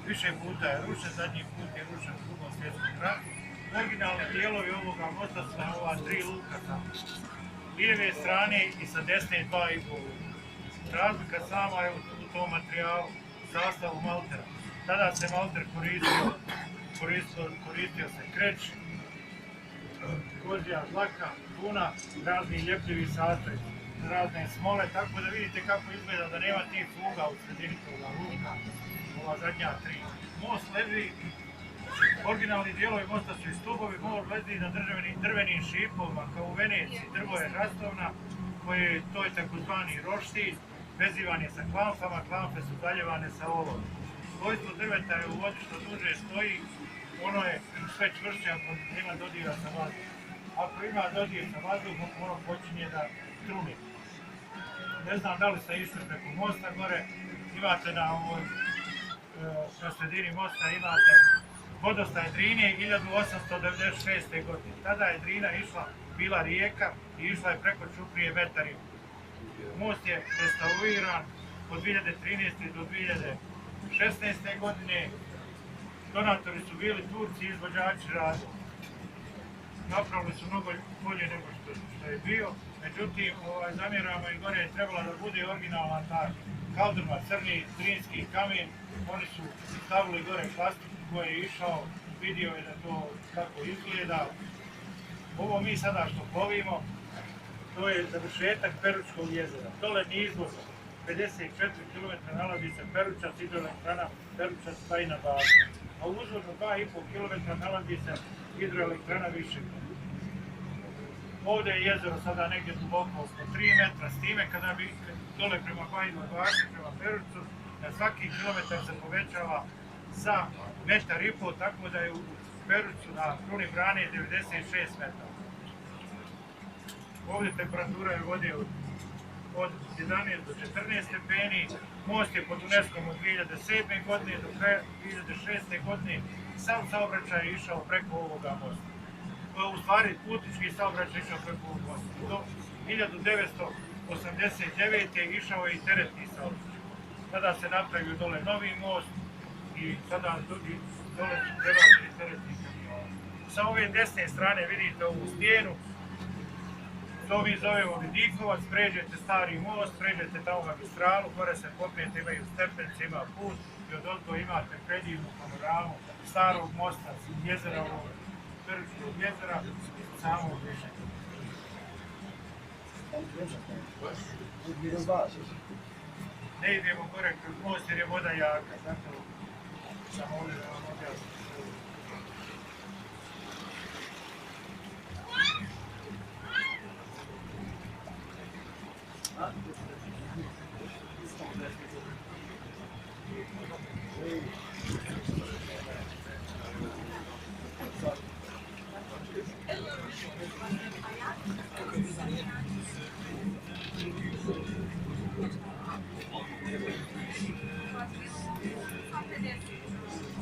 Više puta je rušen, zadnji put je rušen u Drugom svjetskom ratu. Originalni dijelovi ovoga mosta su na ova 3 luka sa lijeve strane i sa desne 2,5 luka. Razlika sama je u tom materijalu, sastavu maltera. Tada se malter koristio se kreć, kozija dlaka, tuna, razni ljepljivi sastavi, razne smole, tako da vidite kako izgleda da nema tih fuga u sredini toga luka, ova zadnja 3. Most leži, originalni dijelovi mosta su i stubovi, most leži na drvenim šipovima, kao u Veneciji. Drvo je rastovna, to je takozvani roštilj, vezivan je sa klamfama, klamfe su zaljevane sa olovom. Svojstvo drveta je u vodi što duže stoji, ono je sve čvršće ako nema dodira sa vazduhom. Ako ima dodir sa vazduhom, ono počinje da truni. Ne znam da li ste išli preko mosta gore, imate na sredini mosta imate vodostaj Drine 1896. godine. Tada je Drina bila rijeka i išla je preko Ćuprije Vetarije. Most je restauriran od 2013. do 2016. godine. Donatori su bili Turci i izvođači radova. Napravili su mnogo bolje nego što je bio. Međutim, zamjerama i gore je trebala da bude originalan taj kaldrma, crni drinski kamen. Oni su stavili gore plastiku koji je išao, vidio je da to kako izgleda. Ovo mi sada što plovimo, to je završetak Peručkog jezera. Dole nizvodno, 54 km nalazi se Peručac, hidroelektrana Peručac stoji na bazi. A uzvodno 2,5 km nalazi se hidroelektrana Višegrad. Ovdje je jezero sada negdje duboko oko 3 metra, s time kada bi dole prema Bajinoj Bašti, prema Peručcu, na svaki kilometar se povećava za 1,5 metar, tako da je u Peručcu na kruni brane 96 metara. Ovdje temperatura je vode od 11 do 14 stepeni, most je pod UNESCO-om od 2007. godine do kraja 2006. godine, sav saobraćaj je išao preko ovoga mosta. U stvari, putnički saobraćaj išao preko ovog mosta. Do 1989. išao je i teretni saobraćaj. Tada se napravio dole novi most i sada dole su prebačeni teretni kamioni. Sa ove desne strane vidite ovu stijenu, to mi zovemo Vidikovac, pređete stari most, pređete tamo magistralu, gore se popnete, imaju stepenice, ima put i odozgo imate predivnu panoramu starog mosta, jezera ovog Peručkog jezera i samog Višegrada. Ne idemo gore kroz most jer je voda jaka, zato sam ovdje da vam objasnim. Huh?